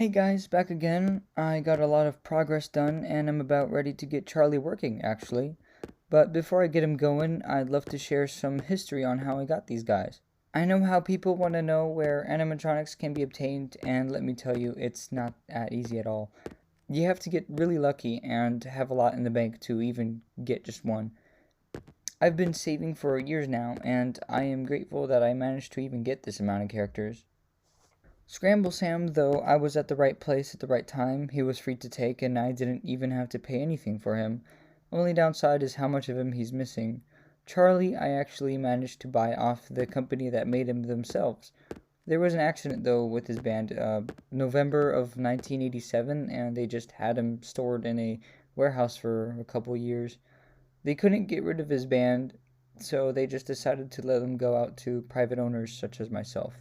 Hey guys, back again. I got a lot of progress done and I'm about ready to get Charlie working, actually. But before I get him going, I'd love to share some history on how I got these guys. I know how people want to know where animatronics can be obtained, and let me tell you, it's not that easy at all. You have to get really lucky and have a lot in the bank to even get just one. I've been saving for years now, and I am grateful that I managed to even get this amount of characters. Scramble Sam, though I was at the right place at the right time, he was free to take, and I didn't even have to pay anything for him. Only downside is how much of him he's missing. Charlie, I actually managed to buy off the company that made him themselves. There was an accident, though, with his band, November of 1987, and they just had him stored in a warehouse for a couple years. They couldn't get rid of his band, so they just decided to let him go out to private owners such as myself.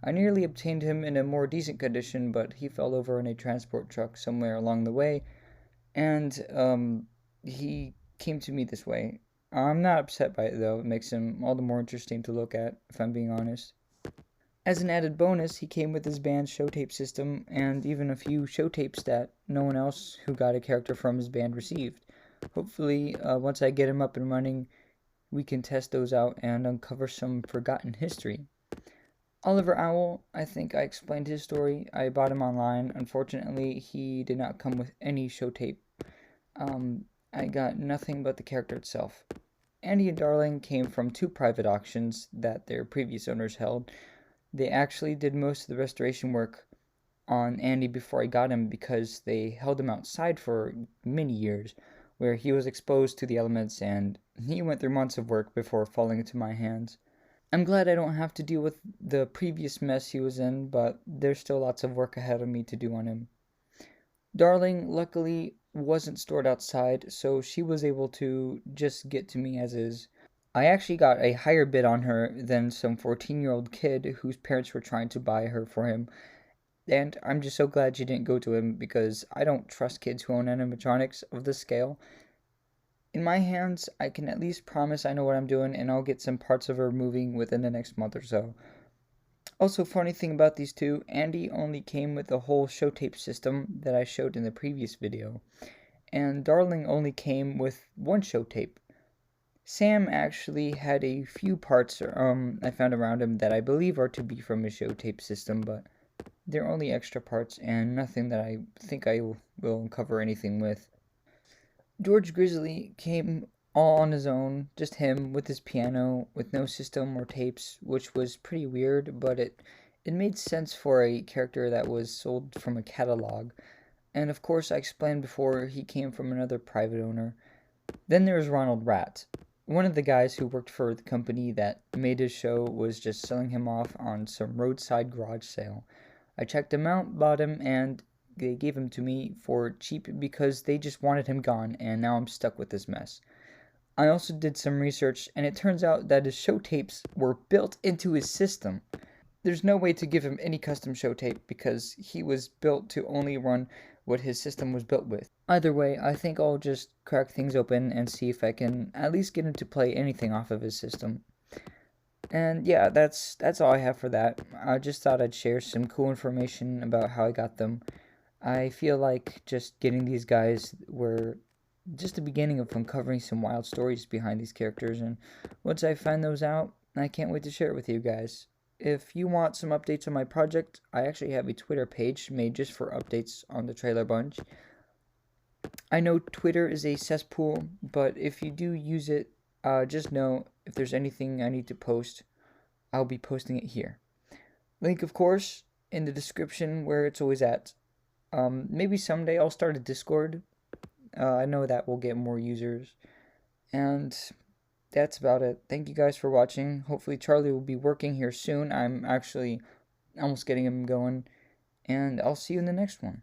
I nearly obtained him in a more decent condition, but he fell over in a transport truck somewhere along the way, and he came to me this way. I'm not upset by it though, it makes him all the more interesting to look at, if I'm being honest. As an added bonus, he came with his band's show tape system and even a few show tapes that no one else who got a character from his band received. Hopefully, once I get him up and running, we can test those out and uncover some forgotten history. Oliver Owl, I think I explained his story. I bought him online. Unfortunately, he did not come with any show tape. I got nothing but the character itself. Andy and Darling came from two private auctions that their previous owners held. They actually did most of the restoration work on Andy before I got him because they held him outside for many years, where he was exposed to the elements and he went through months of work before falling into my hands. I'm glad I don't have to deal with the previous mess he was in, but there's still lots of work ahead of me to do on him. Darling, luckily, wasn't stored outside, so she was able to just get to me as is. I actually got a higher bid on her than some 14-year-old kid whose parents were trying to buy her for him, and I'm just so glad she didn't go to him because I don't trust kids who own animatronics of this scale. In my hands, I can at least promise I know what I'm doing and I'll get some parts of her moving within the next month or so. Also, funny thing about these two, Andy only came with the whole show tape system that I showed in the previous video, and Darling only came with one show tape. Sam actually had a few parts I found around him that I believe are to be from his show tape system, but they're only extra parts and nothing that I think I will uncover anything with. George Grizzly came all on his own, just him with his piano, with no system or tapes, which was pretty weird, but it made sense for a character that was sold from a catalog. And of course, I explained before, he came from another private owner. Then there was Ronald Rat. One of the guys who worked for the company that made his show was just selling him off on some roadside garage sale. I checked him out, bought him, and they gave him to me for cheap because they just wanted him gone, and now I'm stuck with this mess. I also did some research, and it turns out that his show tapes were built into his system. There's no way to give him any custom show tape because he was built to only run what his system was built with. Either way, I think I'll just crack things open and see if I can at least get him to play anything off of his system. And yeah, that's all I have for that. I just thought I'd share some cool information about how I got them. I feel like just getting these guys were just the beginning of uncovering some wild stories behind these characters, and once I find those out, I can't wait to share it with you guys. If you want some updates on my project, I actually have a Twitter page made just for updates on the trailer bunch. I know Twitter is a cesspool, but if you do use it, just know if there's anything I need to post, I'll be posting it here. Link, of course, in the description where it's always at. Maybe someday I'll start a Discord. I know that will get more users. And that's about it. Thank you guys for watching. Hopefully Charlie will be working here soon. I'm actually almost getting him going. And I'll see you in the next one.